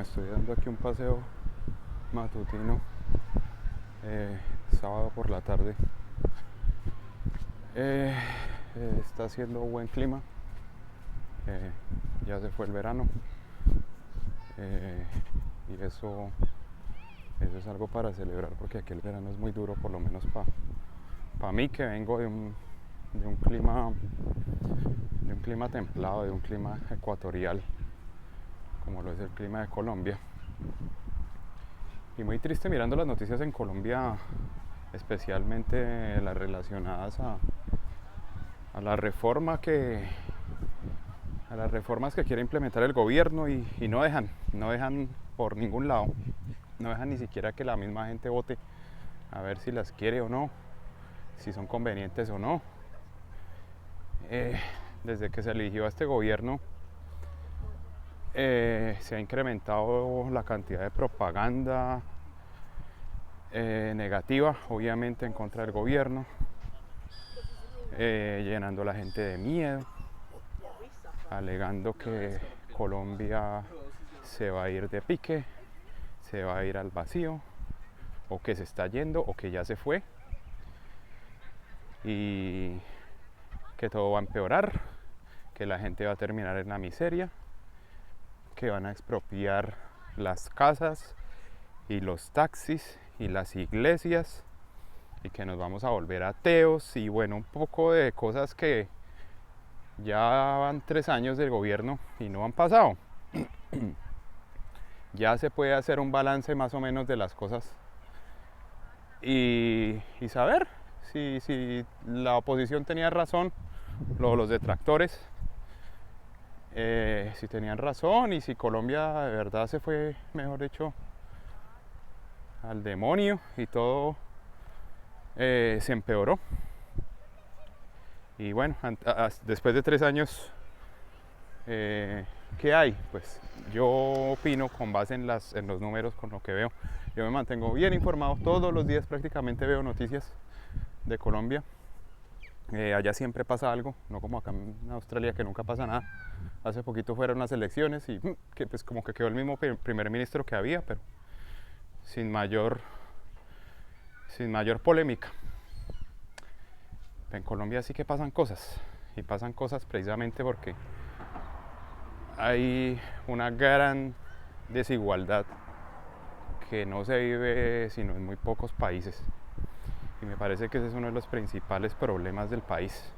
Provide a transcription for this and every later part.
estoy dando aquí un paseo matutino, sábado por la tarde. Está haciendo buen clima, ya se fue el verano, eh, y eso es algo para celebrar, porque aquí el verano es muy duro, por lo menos para mí, que vengo de un clima templado, de un clima ecuatorial, como lo es el clima de Colombia. Y muy triste mirando las noticias en Colombia, especialmente las relacionadas a la reforma a las reformas que quiere implementar el gobierno, y no dejan por ningún lado, no dejan ni siquiera que la misma gente vote a ver si las quiere o no, si son convenientes o no. Desde que se eligió a este gobierno, se ha incrementado la cantidad de propaganda negativa, obviamente en contra del gobierno, llenando a la gente de miedo, alegando que Colombia se va a ir de pique, se va a ir al vacío, o que se está yendo, o que ya se fue, y que todo va a empeorar, que la gente va a terminar en la miseria, que van a expropiar las casas y los taxis y las iglesias, y que nos vamos a volver ateos, y bueno, un poco de cosas que ya van 3 años del gobierno y no han pasado. Ya se puede hacer un balance más o menos de las cosas y saber si la oposición tenía razón, los detractores, si tenían razón, y si Colombia de verdad se fue, mejor dicho, al demonio, y todo se empeoró. Y bueno, después de 3 años, ¿qué hay? Pues yo opino con base en los números, con lo que veo. Yo me mantengo bien informado, todos los días prácticamente veo noticias de Colombia. Allá siempre pasa algo, no como acá en Australia, que nunca pasa nada. Hace poquito fueron las elecciones y que pues como que quedó el mismo primer ministro que había, pero sin mayor polémica. En Colombia sí que pasan cosas, y pasan cosas precisamente porque hay una gran desigualdad que no se vive sino en muy pocos países, y me parece que ese es uno de los principales problemas del país.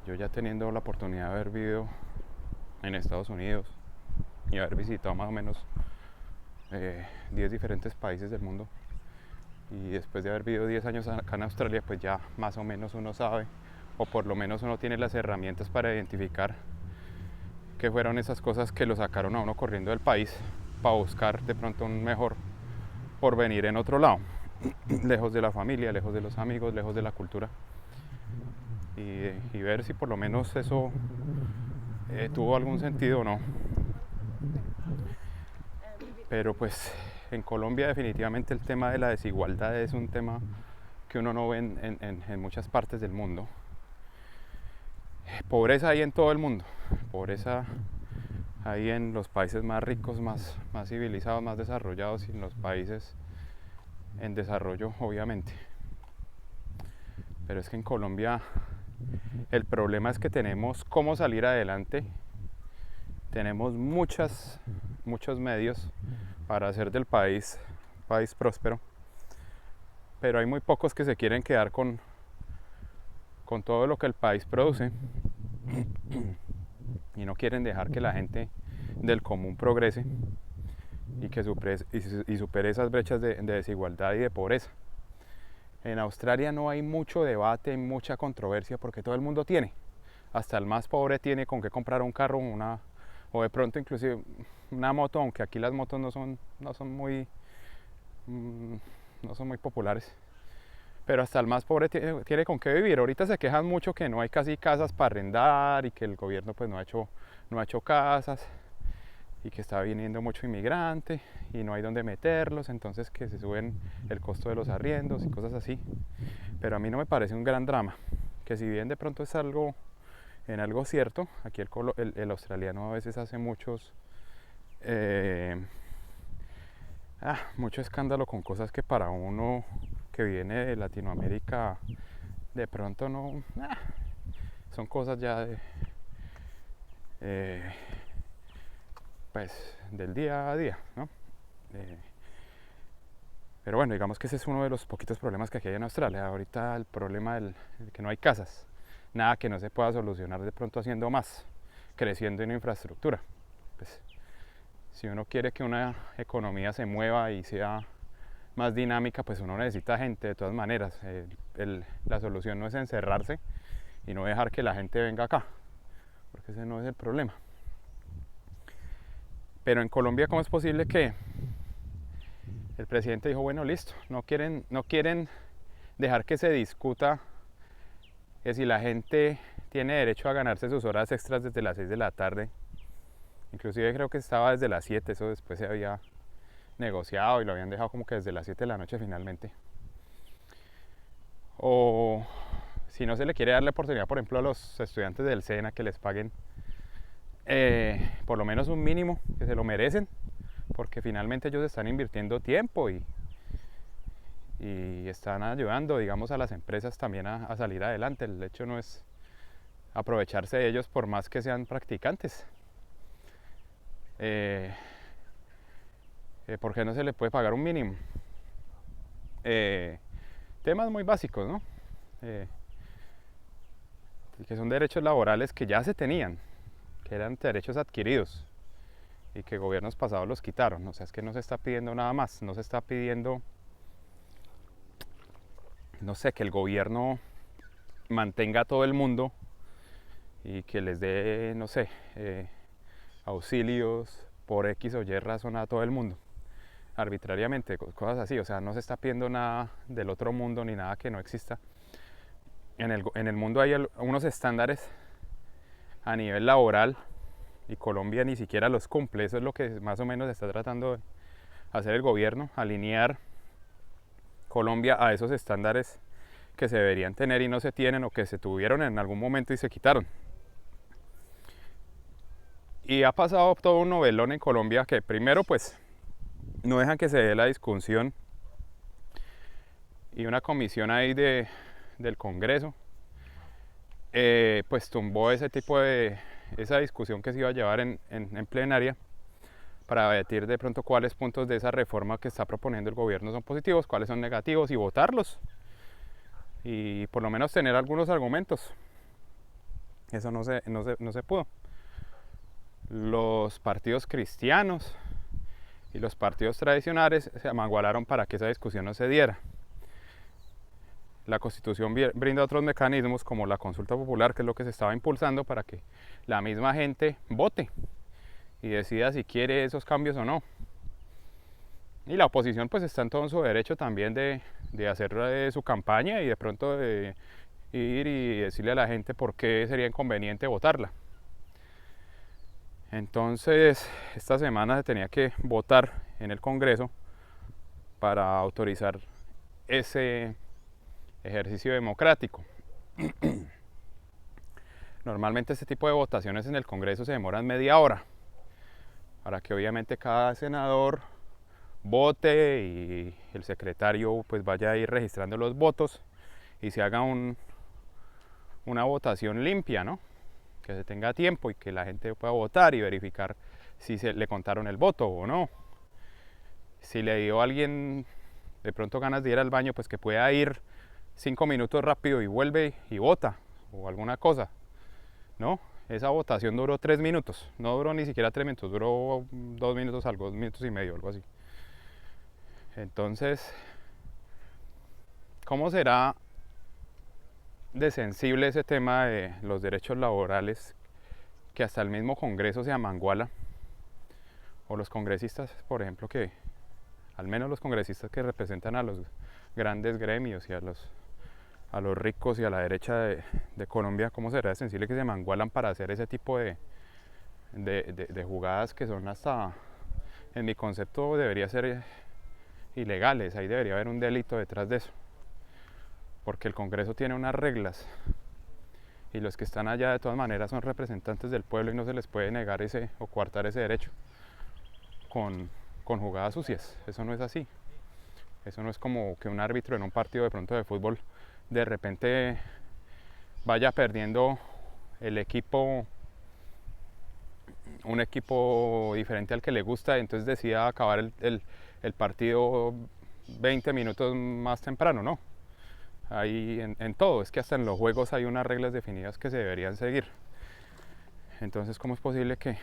Yo, ya teniendo la oportunidad de haber vivido en Estados Unidos y haber visitado más o menos 10 diferentes países del mundo, y después de haber vivido 10 años acá en Australia, pues ya más o menos uno sabe, o por lo menos uno tiene las herramientas para identificar qué fueron esas cosas que lo sacaron a uno corriendo del país para buscar de pronto un mejor porvenir en otro lado, lejos de la familia, lejos de los amigos, lejos de la cultura, y ver si por lo menos eso tuvo algún sentido o no. Pero pues en Colombia definitivamente el tema de la desigualdad es un tema que uno no ve en muchas partes del mundo. Pobreza hay en todo el mundo, pobreza hay en los países más ricos, más civilizados, más desarrollados, y en los países en desarrollo, obviamente. Pero es que en Colombia el problema es que tenemos cómo salir adelante, tenemos muchos medios para hacer del país un país próspero, pero hay muy pocos que se quieren quedar con todo lo que el país produce, y no quieren dejar que la gente del común progrese y que supere esas brechas de desigualdad y de pobreza. En Australia no hay mucho debate, mucha controversia, porque todo el mundo tiene. Hasta el más pobre tiene con qué comprar un carro, o de pronto inclusive una moto, aunque aquí las motos no son muy populares. Pero hasta el más pobre tiene con qué vivir. Ahorita se quejan mucho que no hay casi casas para arrendar, y que el gobierno pues no ha hecho casas, y que está viniendo mucho inmigrante y no hay dónde meterlos, entonces que se suben el costo de los arriendos y cosas así. Pero a mí no me parece un gran drama, que si bien de pronto es algo cierto, aquí el australiano a veces hace muchos Mucho escándalo con cosas que para uno que viene de Latinoamérica de pronto no, son cosas ya pues del día a día, ¿no? Pero bueno, digamos que ese es uno de los poquitos problemas que aquí hay en Australia. Ahorita el problema del que no hay casas, nada que no se pueda solucionar de pronto haciendo más, creciendo en infraestructura. Pues, si uno quiere que una economía se mueva y sea más dinámica, pues uno necesita gente de todas maneras. La solución no es encerrarse y no dejar que la gente venga acá, porque ese no es el problema. Pero en Colombia, ¿cómo es posible que el presidente dijo, bueno, listo, no quieren dejar que se discuta que si la gente tiene derecho a ganarse sus horas extras desde las 6 de la tarde? Inclusive creo que estaba desde las 7, eso después se había negociado y lo habían dejado como que desde las 7 de la noche finalmente. O si no se le quiere dar la oportunidad, por ejemplo, a los estudiantes del SENA que les paguen por lo menos un mínimo, que se lo merecen, porque finalmente ellos están invirtiendo tiempo y están ayudando, digamos, a las empresas también a salir adelante. El hecho no es aprovecharse de ellos por más que sean practicantes. ¿Por qué no se le puede pagar un mínimo? Temas muy básicos, ¿no? Que son derechos laborales que ya se tenían, que eran derechos adquiridos y que gobiernos pasados los quitaron. O sea, es que no se está pidiendo nada más, no se está pidiendo, no sé, que el gobierno mantenga a todo el mundo y que les dé, no sé, auxilios por X o Y razón a todo el mundo, arbitrariamente, cosas así. O sea, no se está pidiendo nada del otro mundo ni nada que no exista. En el mundo hay unos estándares a nivel laboral y Colombia ni siquiera los cumple. Eso es lo que más o menos está tratando de hacer el gobierno, alinear Colombia a esos estándares que se deberían tener y no se tienen, o que se tuvieron en algún momento y se quitaron. Y ha pasado todo un novelón en Colombia que primero pues no dejan que se dé la discusión, y una comisión ahí del Congreso pues tumbó ese tipo de esa discusión que se iba a llevar en plenaria, para debatir de pronto cuáles puntos de esa reforma que está proponiendo el gobierno son positivos, cuáles son negativos, y votarlos y por lo menos tener algunos argumentos. Eso no se pudo. Los partidos cristianos y los partidos tradicionales se amangualaron para que esa discusión no se diera. La Constitución brinda otros mecanismos como la consulta popular, que es lo que se estaba impulsando para que la misma gente vote y decida si quiere esos cambios o no. Y la oposición pues está en todo su derecho también de hacer su campaña y de pronto de ir y decirle a la gente por qué sería inconveniente votarla. Entonces esta semana se tenía que votar en el Congreso para autorizar ese ejercicio democrático. Normalmente este tipo de votaciones en el Congreso se demoran media hora, para que obviamente cada senador vote y el secretario pues vaya a ir registrando los votos y se haga una votación limpia, ¿no? Que se tenga tiempo y que la gente pueda votar y verificar si le contaron el voto o no. Si le dio a alguien de pronto ganas de ir al baño, pues que pueda ir 5 minutos rápido y vuelve y vota o alguna cosa, ¿no? Esa votación duró 3 minutos, no duró ni siquiera 3 minutos, duró 2 minutos algo, 2 minutos y medio, algo así. Entonces, ¿cómo será de sensible ese tema de los derechos laborales, que hasta el mismo Congreso se amanguala? O los congresistas, por ejemplo, que al menos los congresistas que representan a los grandes gremios y a los ricos y a la derecha de Colombia, ¿cómo será de sensible que se amangualan para hacer ese tipo de jugadas, que son, hasta en mi concepto, debería ser ilegales? Ahí debería haber un delito detrás de eso, porque el Congreso tiene unas reglas y los que están allá de todas maneras son representantes del pueblo y no se les puede negar ese o coartar ese derecho. con jugadas sucias. Eso no es así. Eso no es como que un árbitro en un partido de pronto de fútbol de repente vaya perdiendo el equipo, un equipo diferente al que le gusta, y entonces decida acabar el partido 20 minutos más temprano. No. Hay en todo, es que hasta en los juegos hay unas reglas definidas que se deberían seguir. Entonces, ¿cómo es posible que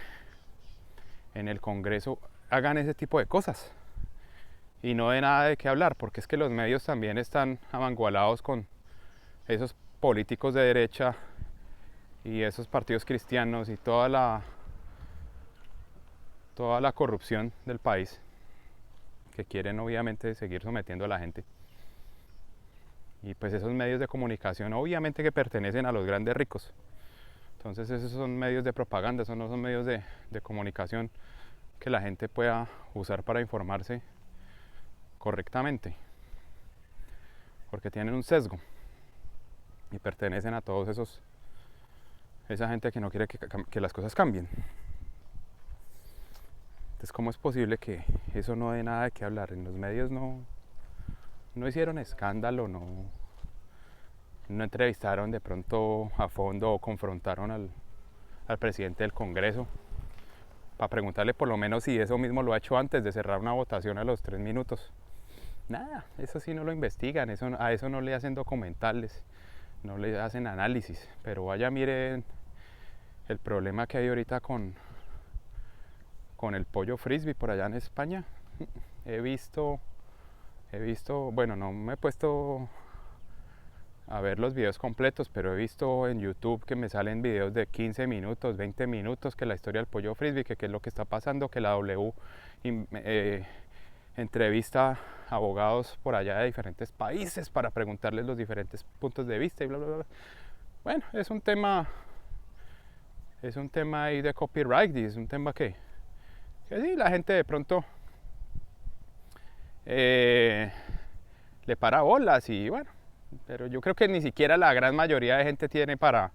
en el Congreso hagan ese tipo de cosas y no de nada de qué hablar? Porque es que los medios también están amangualados con esos políticos de derecha y esos partidos cristianos y toda la corrupción del país, que quieren obviamente seguir sometiendo a la gente. Y pues esos medios de comunicación obviamente que pertenecen a los grandes ricos. Entonces esos son medios de propaganda, esos no son medios de comunicación que la gente pueda usar para informarse correctamente, porque tienen un sesgo y pertenecen a todos esa gente que no quiere que las cosas cambien. Entonces, ¿cómo es posible que eso no dé nada de qué hablar? En los medios no hicieron escándalo, no entrevistaron de pronto a fondo o confrontaron al presidente del Congreso para preguntarle por lo menos si eso mismo lo ha hecho antes de cerrar una votación a los 3 minutos. Nada, eso sí no lo investigan, a eso no le hacen documentales, no le hacen análisis. Pero vaya, miren el problema que hay ahorita con el pollo frisbee por allá en España. He visto, bueno, no me he puesto a ver los videos completos, pero he visto en YouTube que me salen videos de 15 minutos, 20 minutos, que la historia del pollo frisbee, que qué es lo que está pasando, que la W entrevista a abogados por allá de diferentes países para preguntarles los diferentes puntos de vista y bla, bla, bla. Bueno, es un tema ahí de copyright, y es un tema que sí, la gente de pronto le para bolas y bueno, pero yo creo que ni siquiera la gran mayoría de gente tiene para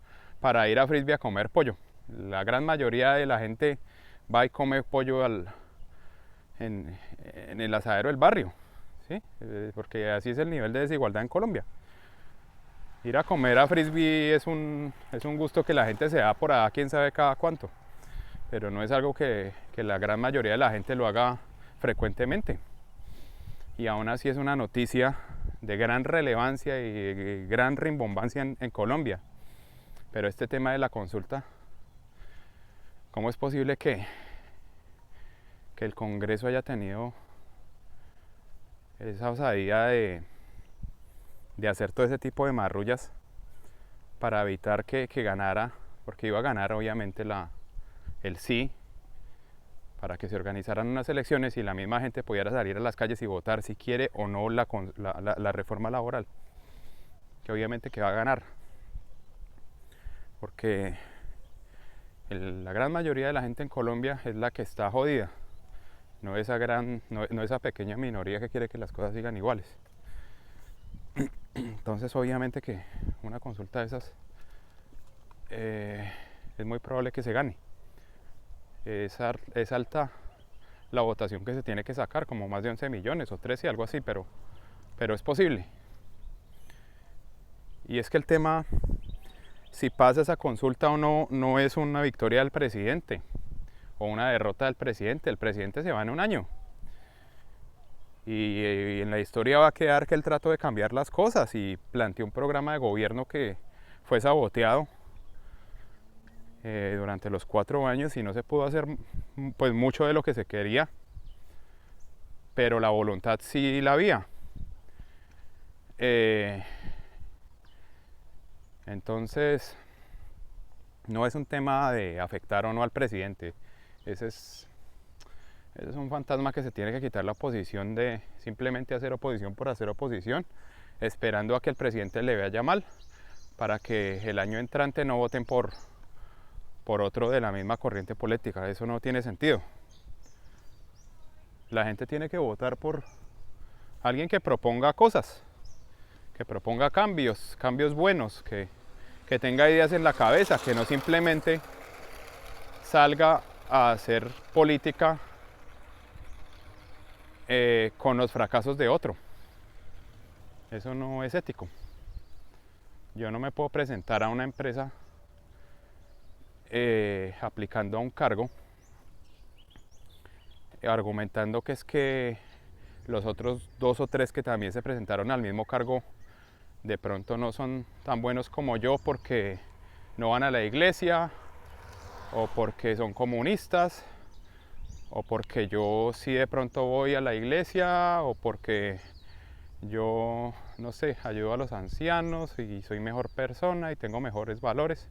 ir a frisbee a comer pollo. La gran mayoría de la gente va y come pollo en el asadero del barrio, ¿sí? Porque así es el nivel de desigualdad en Colombia. Ir a comer a frisbee es un gusto que la gente se da por allá, quién sabe cada cuánto, pero no es algo que la gran mayoría de la gente lo haga frecuentemente. Y aún así es una noticia de gran relevancia y gran rimbombancia en Colombia. Pero este tema de la consulta, ¿cómo es posible que el Congreso haya tenido esa osadía de hacer todo ese tipo de marrullas para evitar que ganara? Porque iba a ganar obviamente el sí, para que se organizaran unas elecciones y la misma gente pudiera salir a las calles y votar si quiere o no la reforma laboral, que obviamente que va a ganar, porque la gran mayoría de la gente en Colombia es la que está jodida, no esa pequeña minoría que quiere que las cosas sigan iguales. Entonces obviamente que una consulta de esas es muy probable que se gane. Es alta la votación que se tiene que sacar, como más de 11 millones o 13, algo así, pero es posible. Y es que el tema, si pasa esa consulta o no es una victoria del presidente o una derrota del presidente. El presidente se va en un año y en la historia va a quedar que él trató de cambiar las cosas y planteó un programa de gobierno que fue saboteado durante los 4 años y no se pudo hacer pues mucho de lo que se quería, pero la voluntad sí la había. Entonces no es un tema de afectar o no al presidente, ese es un fantasma que se tiene que quitar la oposición, de simplemente hacer oposición por hacer oposición, esperando a que el presidente le vaya mal para que el año entrante no voten por otro de la misma corriente política. Eso no tiene sentido. La gente tiene que votar por alguien que proponga cosas, que proponga cambios buenos, que tenga ideas en la cabeza, que no simplemente salga a hacer política con los fracasos de otro. Eso no es ético. Yo no me puedo presentar a una empresa aplicando a un cargo, argumentando que es que los otros 2 o 3 que también se presentaron al mismo cargo de pronto no son tan buenos como yo porque no van a la iglesia, o porque son comunistas, o porque yo sí de pronto voy a la iglesia, o porque yo, no sé, ayudo a los ancianos y soy mejor persona y tengo mejores valores.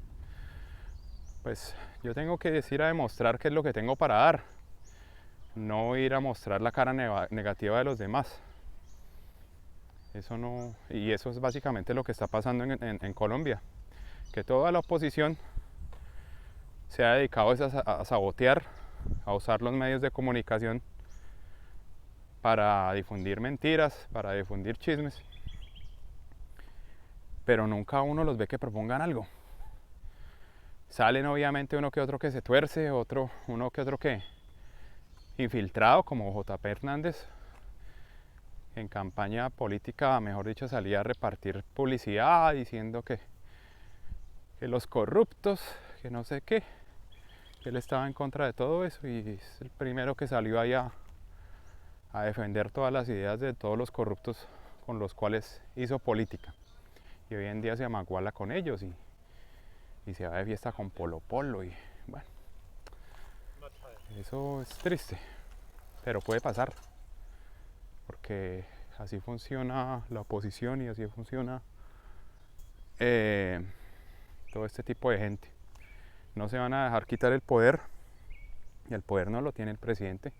Pues yo tengo que ir a demostrar qué es lo que tengo para dar, no ir a mostrar la cara negativa de los demás. Eso no, y eso es básicamente lo que está pasando en Colombia, que toda la oposición se ha dedicado a sabotear, a usar los medios de comunicación para difundir mentiras, para difundir chismes, pero nunca uno los ve que propongan algo. Salen obviamente uno que otro que se tuerce, uno que otro que infiltrado, como J.P. Hernández, en campaña política, mejor dicho, salía a repartir publicidad diciendo que los corruptos, que no sé qué, que él estaba en contra de todo eso, y es el primero que salió ahí a defender todas las ideas de todos los corruptos con los cuales hizo política. Y hoy en día se amaguala con ellos y se va de fiesta con Polo Polo, y bueno, eso es triste, pero puede pasar, porque así funciona la oposición y así funciona todo este tipo de gente. No se van a dejar quitar el poder, y el poder no lo tiene el presidente.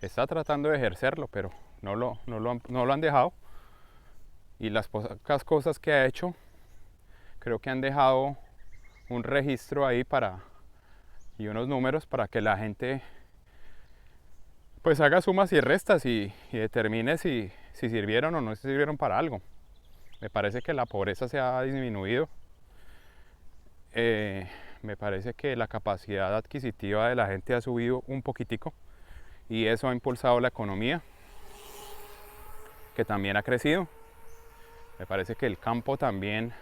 Está tratando de ejercerlo, pero no lo han dejado, y las pocas cosas que ha hecho creo que han dejado un registro ahí y unos números para que la gente pues haga sumas y restas y determine si sirvieron o no sirvieron para algo. Me parece que la pobreza se ha disminuido, me parece que la capacidad adquisitiva de la gente ha subido un poquitico, y eso ha impulsado la economía, que también ha crecido. Me parece que el campo también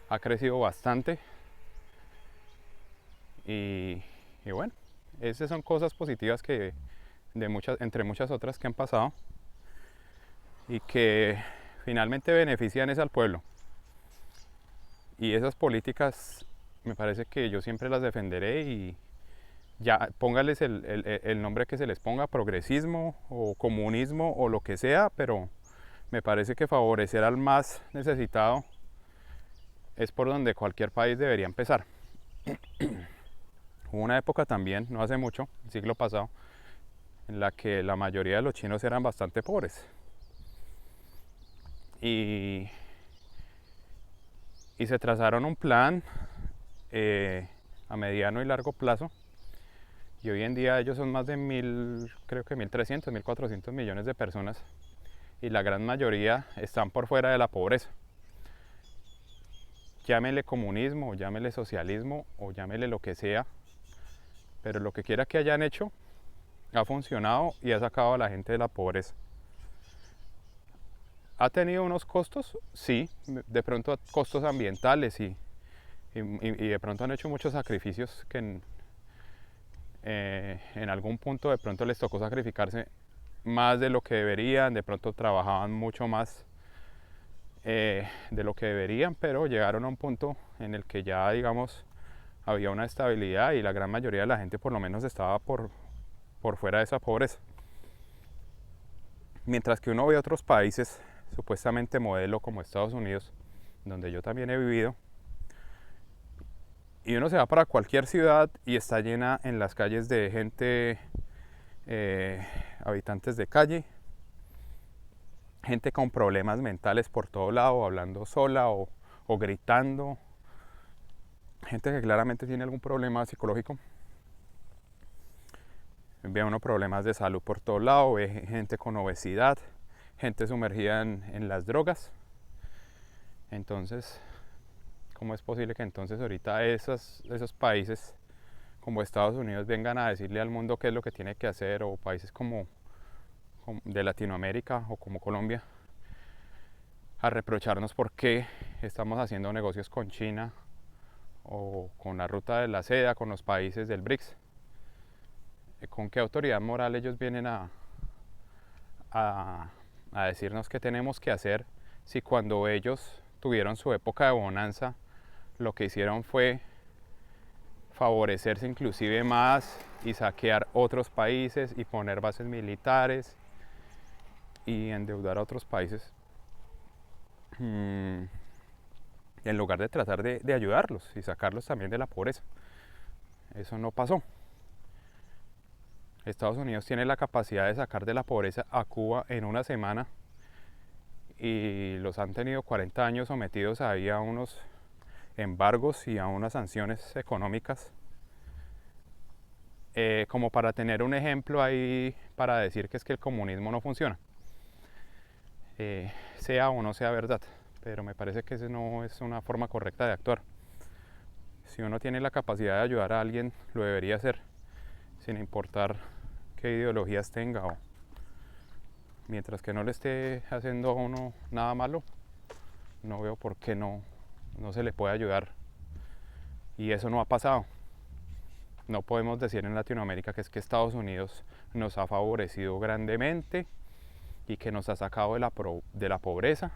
ha crecido bastante, y bueno, esas son cosas positivas que entre muchas otras que han pasado y que finalmente benefician es al pueblo. Y esas políticas me parece que yo siempre las defenderé, y ya póngales el nombre que se les ponga, progresismo o comunismo o lo que sea, pero me parece que favorecer al más necesitado es por donde cualquier país debería empezar. Hubo una época también, no hace mucho, el siglo pasado, en la que la mayoría de los chinos eran bastante pobres. Y se trazaron un plan a mediano y largo plazo, y hoy en día ellos son más de creo que 1.300, 1.400 millones de personas, y la gran mayoría están por fuera de la pobreza. Llámele comunismo, o llámele socialismo, o llámele lo que sea, pero lo que quiera que hayan hecho ha funcionado y ha sacado a la gente de la pobreza. ¿Ha tenido unos costos? Sí, de pronto costos ambientales, y de pronto han hecho muchos sacrificios que en algún punto de pronto les tocó sacrificarse más de lo que deberían, de pronto trabajaban mucho más de lo que deberían, pero llegaron a un punto en el que ya, digamos, había una estabilidad, y la gran mayoría de la gente por lo menos estaba por fuera de esa pobreza. Mientras que uno ve otros países supuestamente modelo como Estados Unidos, donde yo también he vivido, y uno se va para cualquier ciudad y está llena en las calles de gente, habitantes de calle, gente con problemas mentales por todo lado, hablando sola o gritando, gente que claramente tiene algún problema psicológico. Ve uno problemas de salud por todo lado, ve gente con obesidad, gente sumergida en las drogas. Entonces, ¿cómo es posible que entonces ahorita esos países como Estados Unidos vengan a decirle al mundo qué es lo que tiene que hacer, o países como de Latinoamérica o como Colombia a reprocharnos por qué estamos haciendo negocios con China o con la ruta de la seda, con los países del BRICS. ¿Con qué autoridad moral ellos vienen a, a decirnos qué tenemos que hacer si cuando ellos tuvieron su época de bonanza lo que hicieron fue favorecerse inclusive más y saquear otros países y poner bases militares y endeudar a otros países en lugar de tratar de ayudarlos y sacarlos también de la pobreza? Eso no pasó. Estados Unidos tiene la capacidad de sacar de la pobreza a Cuba en una semana y los han tenido 40 años sometidos ahí a unos embargos y a unas sanciones económicas, como para tener un ejemplo ahí para decir que es que el comunismo no funciona, sea o no sea verdad, pero me parece que esa no es una forma correcta de actuar. Si uno tiene la capacidad de ayudar a alguien, lo debería hacer, sin importar qué ideologías tenga, o mientras que no le esté haciendo a uno nada malo, no veo por qué no se le puede ayudar. Y eso no ha pasado. No podemos decir en Latinoamérica que es que Estados Unidos nos ha favorecido grandemente y que nos ha sacado de la pobreza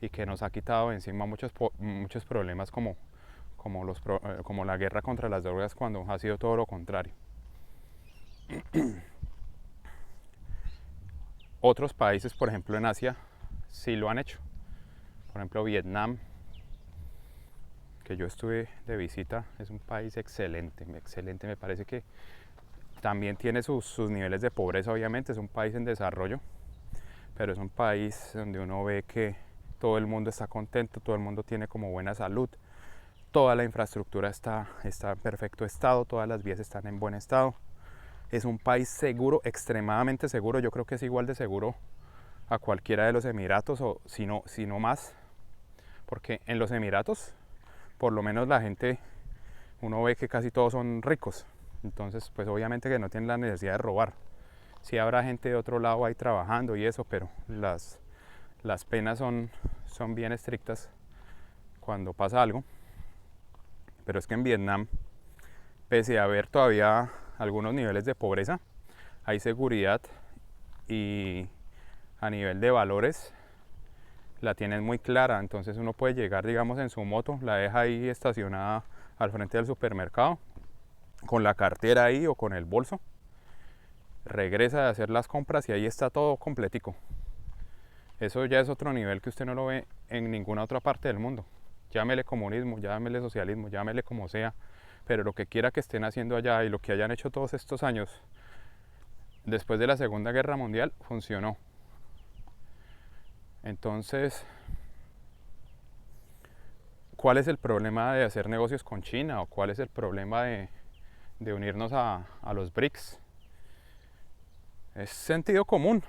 y que nos ha quitado encima muchos problemas como la guerra contra las drogas, cuando ha sido todo lo contrario. Otros países, por ejemplo en Asia, sí lo han hecho. Por ejemplo Vietnam, que yo estuve de visita, es un país excelente, excelente. Me parece que también tiene sus niveles de pobreza, obviamente, es un país en desarrollo, pero es un país donde uno ve que todo el mundo está contento, todo el mundo tiene como buena salud, toda la infraestructura está en perfecto estado, todas las vías están en buen estado. Es un país seguro, extremadamente seguro. Yo creo que es igual de seguro a cualquiera de los Emiratos, o si no más, porque en los Emiratos por lo menos la gente, uno ve que casi todos son ricos, entonces pues obviamente que no tienen la necesidad de robar. Sí habrá gente de otro lado ahí trabajando y eso, pero las penas son bien estrictas cuando pasa algo. Pero es que en Vietnam, pese a haber todavía algunos niveles de pobreza, hay seguridad y a nivel de valores la tienen muy clara. Entonces uno puede llegar, digamos, en su moto, la deja ahí estacionada al frente del supermercado, con la cartera ahí o con el bolso, regresa a hacer las compras y ahí está todo completico. Eso ya es otro nivel que usted no lo ve en ninguna otra parte del mundo. Llámele comunismo, llámele socialismo, llámele como sea, pero lo que quiera que estén haciendo allá y lo que hayan hecho todos estos años después de la Segunda Guerra Mundial funcionó. Entonces, ¿cuál es el problema de hacer negocios con China? ¿O cuál es el problema de unirnos a los BRICS? Es sentido común.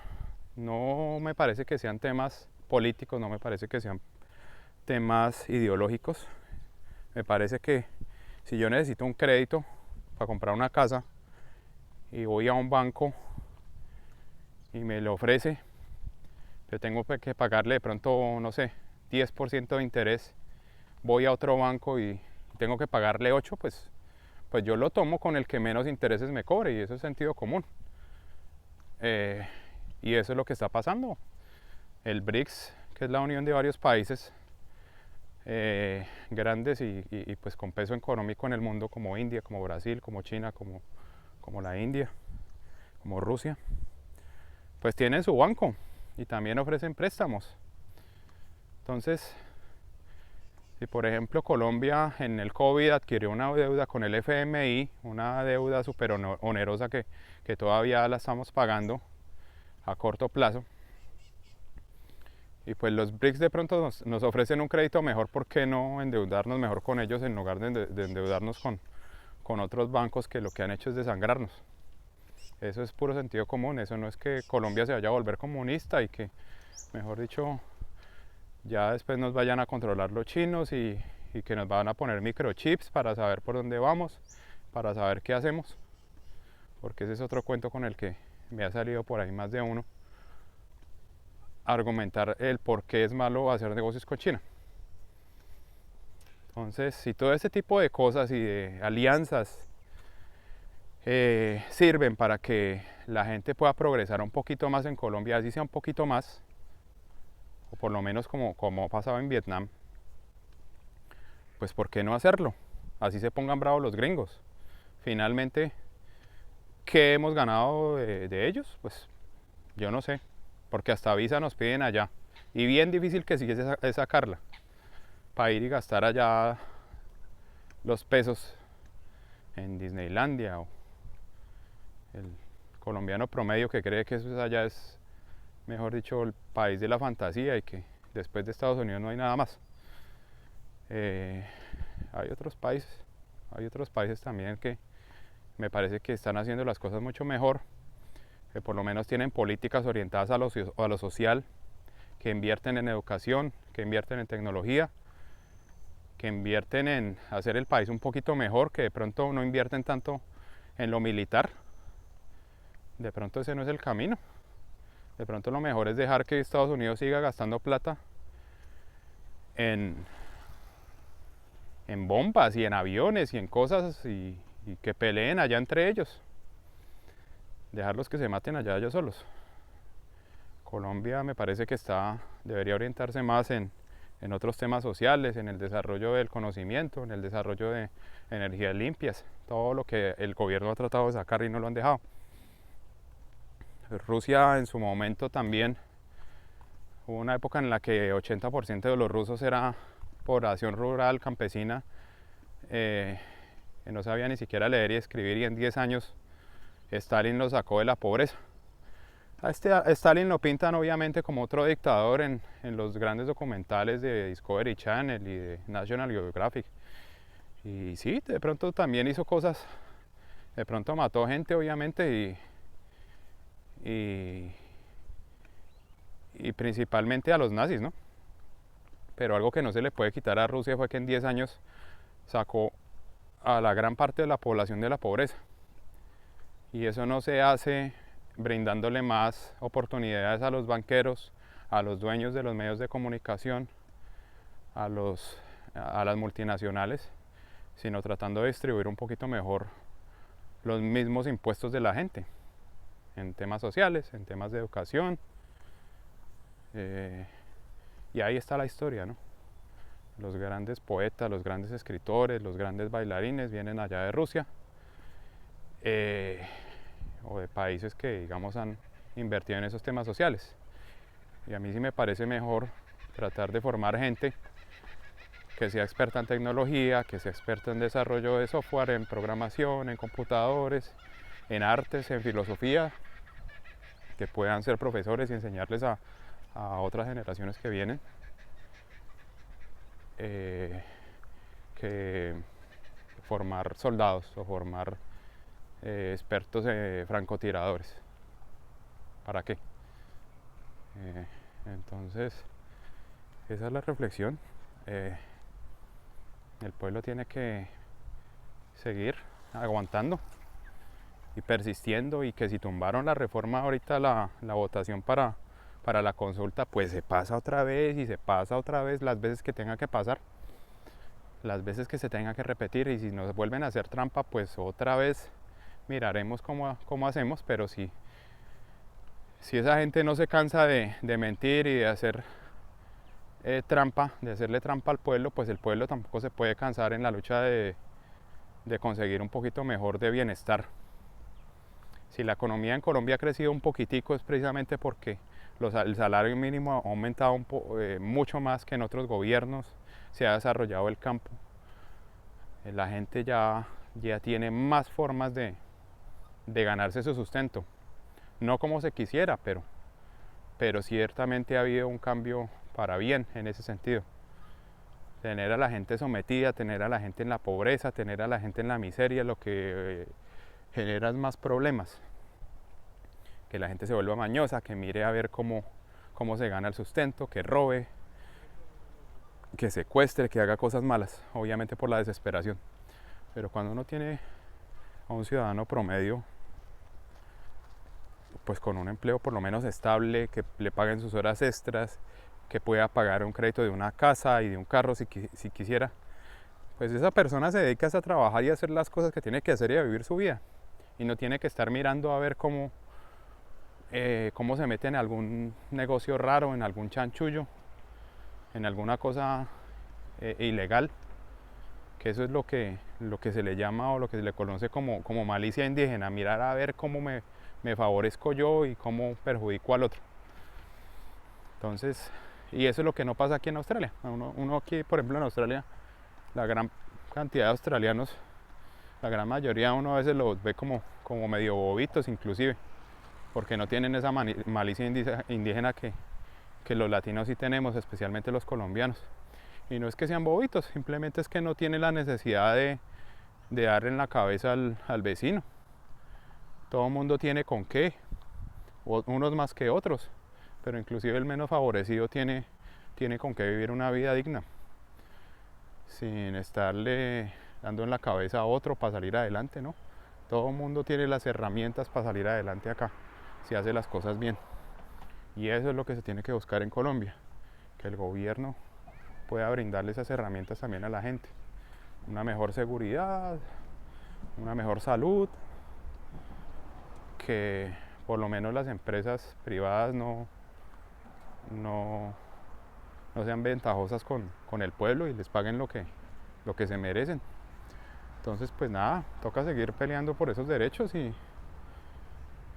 No me parece que sean temas políticos, no me parece que sean temas ideológicos. Me parece que si yo necesito un crédito para comprar una casa y voy a un banco y me lo ofrece, yo tengo que pagarle de pronto, no sé, 10% de interés, voy a otro banco y tengo que pagarle 8, pues yo lo tomo con el que menos intereses me cobre, y eso es sentido común. Y eso es lo que está pasando. El BRICS, que es la unión de varios países grandes y pues con peso económico en el mundo, como India, como Brasil, como China, como la India, como Rusia, pues tienen su banco y también ofrecen préstamos. Entonces, si por ejemplo Colombia en el COVID adquirió una deuda con el FMI, una deuda súper onerosa que todavía la estamos pagando a corto plazo, y pues los BRICS de pronto nos ofrecen un crédito mejor, ¿por qué no endeudarnos mejor con ellos en lugar de endeudarnos con otros bancos que lo que han hecho es desangrarnos? Eso es puro sentido común. Eso no es que Colombia se vaya a volver comunista y que, mejor dicho, ya después nos vayan a controlar los chinos y que nos van a poner microchips para saber por dónde vamos, para saber qué hacemos, porque ese es otro cuento con el que me ha salido por ahí más de uno. argumentar el por qué es malo hacer negocios con China. Entonces, si todo este tipo de cosas y de alianzas sirven para que la gente pueda progresar un poquito más en Colombia, así sea un poquito más, o por lo menos como pasaba en Vietnam, pues ¿por qué no hacerlo? Así se pongan bravos los gringos. Finalmente, ¿qué hemos ganado de ellos? Pues yo no sé, porque hasta visa nos piden allá. Y bien difícil que sí es sacarla, para ir y gastar allá los pesos en Disneylandia, o el colombiano promedio que cree que eso allá es, mejor dicho, el país de la fantasía y que después de Estados Unidos no hay nada más. Hay otros países también que me parece que están haciendo las cosas mucho mejor, que por lo menos tienen políticas orientadas a lo social, que invierten en educación, que invierten en tecnología, que invierten en hacer el país un poquito mejor, que de pronto no invierten tanto en lo militar. De pronto ese no es el camino. De pronto lo mejor es dejar que Estados Unidos siga gastando plata en bombas y en aviones y en cosas y que peleen allá entre ellos. Dejarlos que se maten allá ellos solos. Colombia me parece que debería orientarse más en otros temas sociales, en el desarrollo del conocimiento, en el desarrollo de energías limpias, todo lo que el gobierno ha tratado de sacar y no lo han dejado. Rusia en su momento también, hubo una época en la que 80% de los rusos era población rural, campesina, que no sabía ni siquiera leer y escribir, y en 10 años Stalin lo sacó de la pobreza. A Stalin lo pintan obviamente como otro dictador en los grandes documentales de Discovery Channel y de National Geographic. Y sí, de pronto también hizo cosas, de pronto mató gente obviamente y principalmente a los nazis, ¿no? Pero algo que no se le puede quitar a Rusia fue que en 10 años sacó a la gran parte de la población de la pobreza. Y eso no se hace brindándole más oportunidades a los banqueros, a los dueños de los medios de comunicación, a las multinacionales, sino tratando de distribuir un poquito mejor los mismos impuestos de la gente en temas sociales, en temas de educación. Y ahí está la historia, ¿no? Los grandes poetas, los grandes escritores, los grandes bailarines vienen allá de Rusia, o de países que, digamos, han invertido en esos temas sociales. Y a mí sí me parece mejor tratar de formar gente que sea experta en tecnología, que sea experta en desarrollo de software, en programación, en computadores, en artes, en filosofía, que puedan ser profesores y enseñarles a otras generaciones que vienen, que formar soldados o formar expertos francotiradores. ¿Para qué? Entonces, esa es la reflexión. El pueblo tiene que seguir aguantando y persistiendo, y que si tumbaron la reforma ahorita, la votación para la consulta, pues se pasa otra vez y se pasa otra vez las veces que tenga que pasar, las veces que se tenga que repetir, y si nos vuelven a hacer trampa, pues otra vez miraremos cómo hacemos. Pero si esa gente no se cansa de mentir y de hacer trampa, de hacerle trampa al pueblo, pues el pueblo tampoco se puede cansar en la lucha de conseguir un poquito mejor de bienestar. Si la economía en Colombia ha crecido un poquitico, es precisamente porque el salario mínimo ha aumentado mucho más que en otros gobiernos, se ha desarrollado el campo, la gente ya tiene más formas de ganarse su sustento, no como se quisiera, pero ciertamente ha habido un cambio para bien en ese sentido. Tener a la gente sometida, tener a la gente en la pobreza, tener a la gente en la miseria, lo que genera más problemas. Que la gente se vuelva mañosa, que mire a ver cómo se gana el sustento, que robe, que secuestre, que haga cosas malas, obviamente por la desesperación. Pero cuando uno tiene a un ciudadano promedio pues con un empleo por lo menos estable, que le paguen sus horas extras, que pueda pagar un crédito de una casa y de un carro si quisiera, pues esa persona se dedica a trabajar y a hacer las cosas que tiene que hacer y a vivir su vida. Y no tiene que estar mirando a ver cómo se mete en algún negocio raro, en algún chanchullo, en alguna cosa ilegal, que eso es lo que se le llama o lo que se le conoce como malicia indígena, mirar a ver cómo me favorezco yo y cómo perjudico al otro. Entonces, y eso es lo que no pasa aquí en Australia. Uno aquí, por ejemplo, en Australia, la gran cantidad de australianos, la gran mayoría uno a veces los ve como medio bobitos inclusive, porque no tienen esa malicia indígena que los latinos sí tenemos, especialmente los colombianos. Y no es que sean bobitos, simplemente es que no tienen la necesidad de dar en la cabeza al vecino. Todo el mundo tiene con qué, unos más que otros, pero inclusive el menos favorecido tiene con qué vivir una vida digna, sin estarle dando en la cabeza a otro para salir adelante, ¿no? Todo el mundo tiene las herramientas para salir adelante acá, si hace las cosas bien. Y eso es lo que se tiene que buscar en Colombia, que el gobierno pueda brindarle esas herramientas también a la gente. Una mejor seguridad, una mejor salud, que por lo menos las empresas privadas no sean ventajosas con el pueblo y les paguen lo que se merecen. Entonces, pues nada, toca seguir peleando por esos derechos y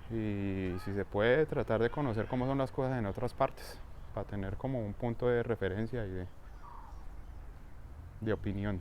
si se puede tratar de conocer cómo son las cosas en otras partes, para tener como un punto de referencia y de opinión.